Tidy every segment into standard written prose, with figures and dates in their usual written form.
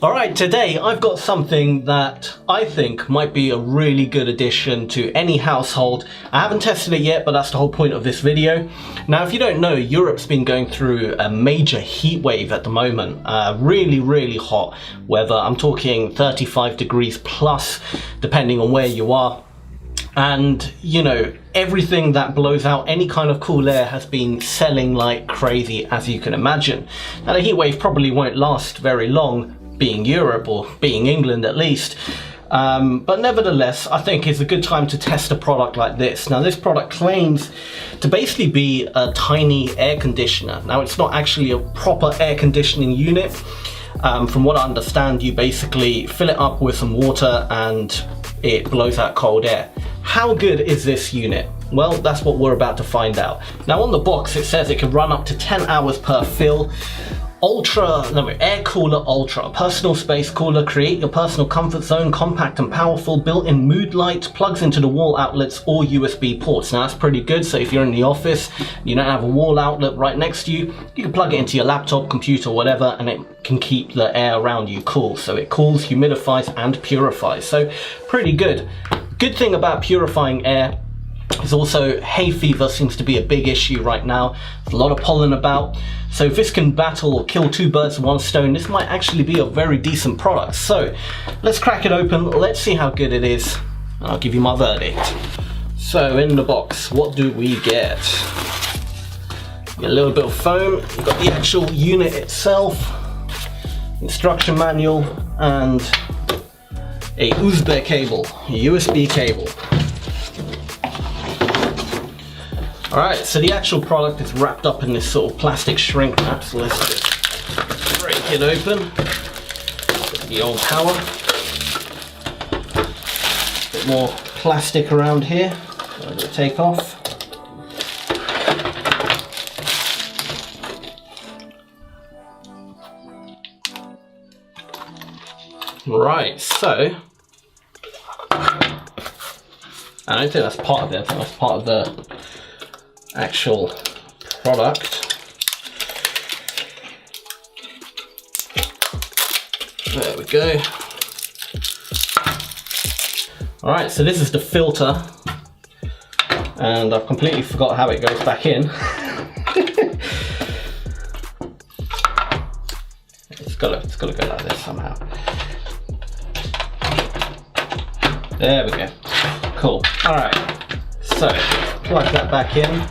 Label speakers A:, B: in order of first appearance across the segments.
A: Alright, today I've got something that I think might be a really good addition to any household. I haven't tested it yet, but that's the whole point of this video. Now, if you don't know, Europe's been going through a major heat wave at the moment. Really hot weather. I'm talking 35 degrees plus, depending on where you are. And, you know, everything that blows out any kind of cool air has been selling like crazy, as you can imagine. Now, the heat wave probably won't last very long, being Europe or being England at least, but nevertheless I think it's a good time to test a product like this. Now, this product claims to basically be a tiny air conditioner. Now, it's not actually a proper air conditioning unit. From what I understand, you basically fill it up with some water and it blows out cold air. How good is this unit? Well, that's what we're about to find out. Now, on the box it says it can run up to 10 hours per fill. Air cooler ultra, personal space cooler, create your personal comfort zone, compact and powerful, built-in mood light, plugs into the wall outlets or USB ports. Now, that's pretty good. So if you're in the office, you don't have a wall outlet right next to you, you can plug it into your laptop, computer, whatever, and it can keep the air around you cool. So it cools, humidifies and purifies. So pretty good. Good thing about purifying air is also hay fever seems to be a big issue right now. There's a lot of pollen about. So if this can battle or kill two birds with one stone, this might actually be a very decent product. So let's crack it open, let's see how good it is, and I'll give you my verdict. So in the box, what do we get? A little bit of foam, we've got the actual unit itself, instruction manual, and a USB cable, a USB cable. Alright, so the actual product is wrapped up in this sort of plastic shrink wrap, so let's just break it open. Get the old power. Bit more plastic around here, so I'm going to take off. Right, so I don't think that's part of it, I think that's part of the actual product. There we go. Alright, so this is the filter, and I've completely forgot how it goes back in. It's gotta go like this somehow. There we go. Cool. Alright, so plug that back in.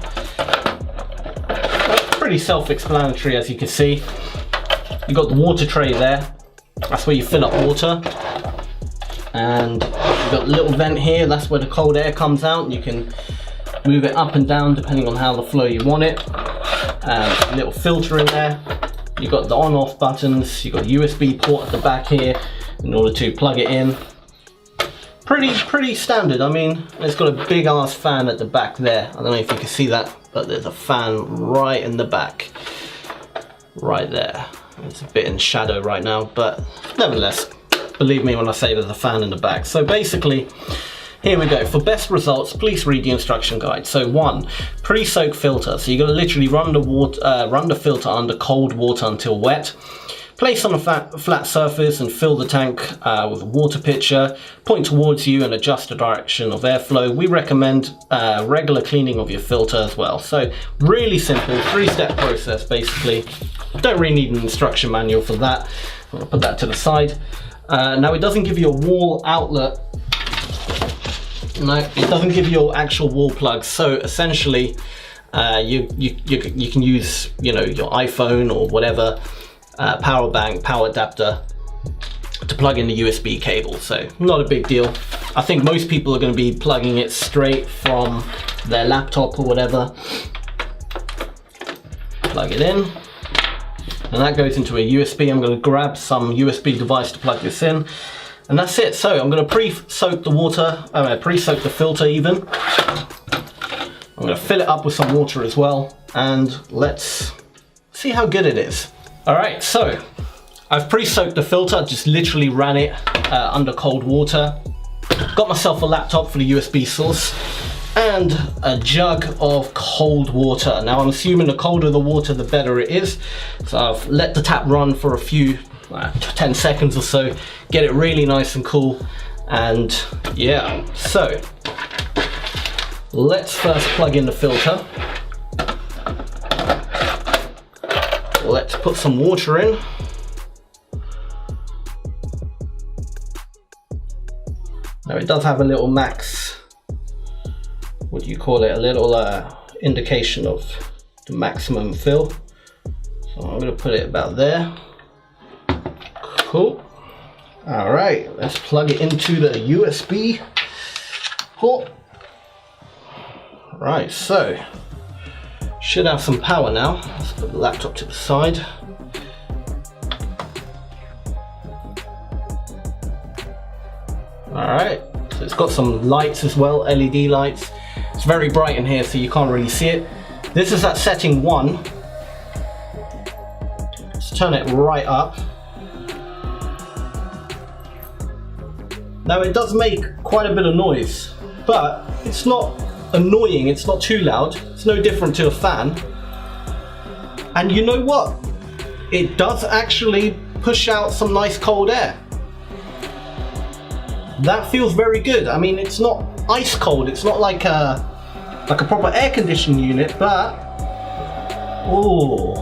A: Pretty self-explanatory, as you can see. You've got the water tray there. That's where you fill up water. And you've got a little vent here. That's where the cold air comes out. You can move it up and down depending on how the flow you want it. And a little filter in there. You've got the on-off buttons. You've got a USB port at the back here in order to plug it in. Pretty standard. I mean, it's got a big ass fan at the back there. I don't know if you can see that, but there's a fan right in the back, right there. It's a bit in shadow right now, but nevertheless, believe me when I say there's a fan in the back. So basically, here we go. For best results, please read the instruction guide. So 1, pre-soak filter. So you're gonna literally run the filter under cold water until wet. Place on a flat surface and fill the tank with a water pitcher. Point towards you and adjust the direction of airflow. We recommend regular cleaning of your filter as well. So really simple, 3-step process basically. Don't really need an instruction manual for that. I'm gonna put that to the side. Now, it doesn't give you a wall outlet. No, it doesn't give you your actual wall plugs. So essentially, you can use, you know, your iPhone or whatever. Power bank, power adapter to plug in the USB cable, so not a big deal. I think most people are going to be plugging it straight from their laptop or whatever. Plug it in, and that goes into a USB. I'm going to grab some USB device to plug this in, and that's it. So I'm going to pre-soak the water, pre-soak the filter even. I'm going to fill it up with some water as well, and let's see how good it is. Alright, so I've pre-soaked the filter, just literally ran it under cold water. Got myself a laptop for the USB source and a jug of cold water. Now, I'm assuming the colder the water, the better it is. So I've let the tap run for a few 10 seconds or so, get it really nice and cool. And yeah, so let's first plug in the filter. Let's put some water in. Now it does have a little max, what do you call it, a little indication of the maximum fill. So I'm going to put it about there. Cool. All right, let's plug it into the USB port. Right, so should have some power now. Let's put the laptop to the side. All right, so it's got some lights as well, LED lights. It's very bright in here, so you can't really see it. This is at setting 1. Let's turn it right up. Now it does make quite a bit of noise, but it's not annoying, it's not too loud. It's no different to a fan. And you know what? It does actually push out some nice cold air. That feels very good. I mean, it's not ice cold, it's not like a proper air conditioning unit, but oh,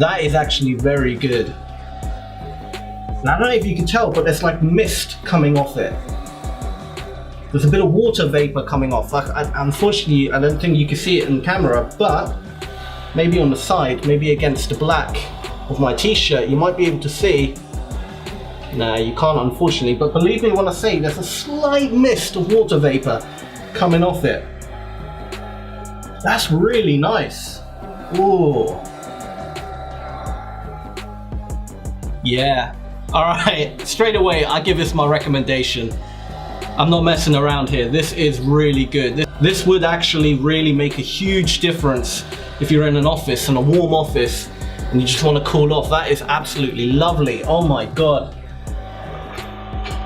A: that is actually very good. Now, I don't know if you can tell, but there's like mist coming off it. There's a bit of water vapor coming off. Unfortunately, I don't think you can see it in camera, but maybe on the side, maybe against the black of my t-shirt, you might be able to see. No, you can't, unfortunately, but believe me when I say there's a slight mist of water vapor coming off it. That's really nice. Ooh. Yeah. All right, straight away, I give this my recommendation. I'm not messing around here. This is really good. This would actually really make a huge difference if you're in an office, in a warm office, and you just want to cool off. That is absolutely lovely. Oh my God.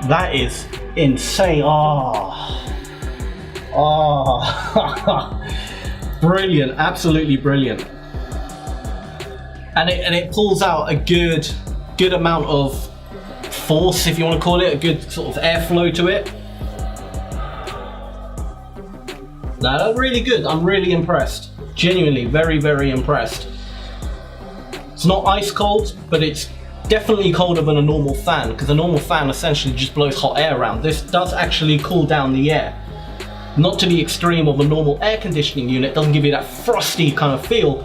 A: That is insane. Brilliant, absolutely brilliant. And it pulls out a good amount of force, if you want to call it, a good sort of airflow to it. Now that's really good. I'm really impressed. Genuinely, very, very impressed. It's not ice cold, but it's definitely colder than a normal fan, because a normal fan essentially just blows hot air around. This does actually cool down the air. Not to the extreme of a normal air conditioning unit, doesn't give you that frosty kind of feel,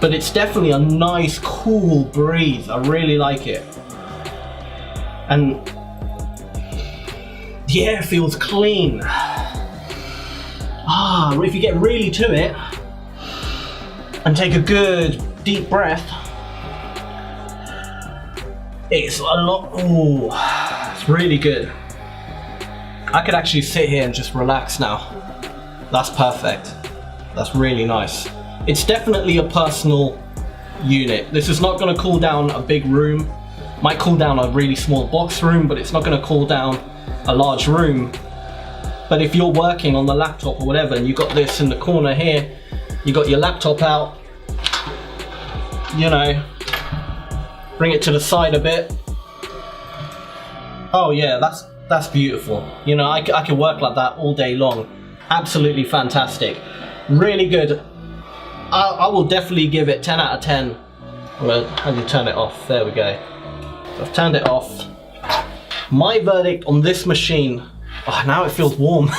A: but it's definitely a nice cool breeze. I really like it. And the air feels clean. If you get really to it and take a good deep breath, it's a lot, it's really good. I could actually sit here and just relax now. That's perfect. That's really nice. It's definitely a personal unit. This is not going to cool down a big room. Might cool down a really small box room, but it's not going to cool down a large room. But if you're working on the laptop or whatever, and you got this in the corner here, you got your laptop out, you know, bring it to the side a bit. Oh yeah, that's beautiful. You know, I can work like that all day long. Absolutely fantastic. Really good. I will definitely give it 10 out of 10. Well, how do you turn it off? There we go. So I've turned it off. My verdict on this machine, now it feels warm.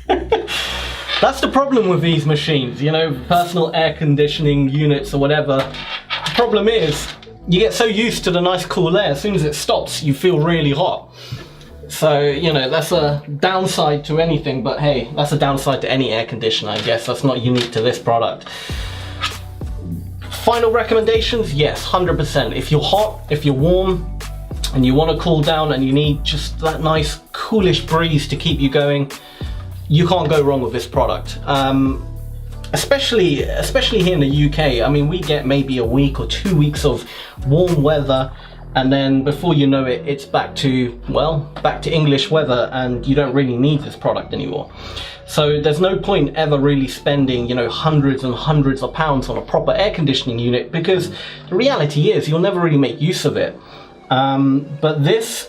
A: That's the problem with these machines, you know, personal air conditioning units or whatever. The problem is, you get so used to the nice cool air, as soon as it stops, you feel really hot. So, you know, that's a downside to anything, but hey, that's a downside to any air conditioner, I guess. That's not unique to this product. Final recommendations, yes, 100%. If you're hot, if you're warm, and you want to cool down and you need just that nice coolish breeze to keep you going, you can't go wrong with this product. Especially here in the UK. I mean, we get maybe a week or 2 weeks of warm weather, and then before you know it, it's back to English weather, and you don't really need this product anymore. So there's no point ever really spending, you know, hundreds and hundreds of pounds on a proper air conditioning unit, because the reality is you'll never really make use of it. But this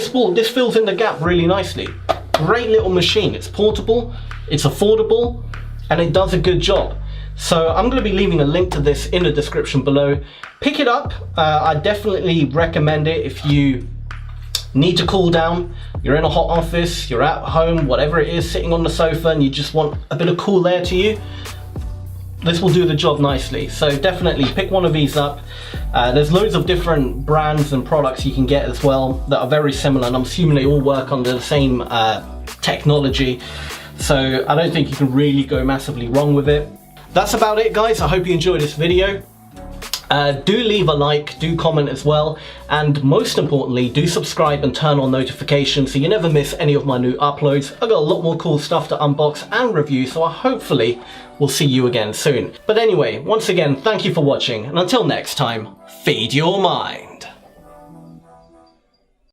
A: fills in the gap really nicely. Great little machine. It's portable, it's affordable, and it does a good job. So I'm going to be leaving a link to this in the description below. Pick it up. I definitely recommend it if you need to cool down, you're in a hot office, you're at home, whatever it is, sitting on the sofa, and you just want a bit of cool air to you. This will do the job nicely. So definitely pick one of these up. There's loads of different brands and products you can get as well that are very similar, and I'm assuming they all work under the same technology. So I don't think you can really go massively wrong with it. That's about it, guys. I hope you enjoyed this video. Do leave a like, do comment as well, and most importantly, do subscribe and turn on notifications so you never miss any of my new uploads. I've got a lot more cool stuff to unbox and review, so I hopefully will see you again soon. But anyway, once again, thank you for watching, and until next time, feed your mind.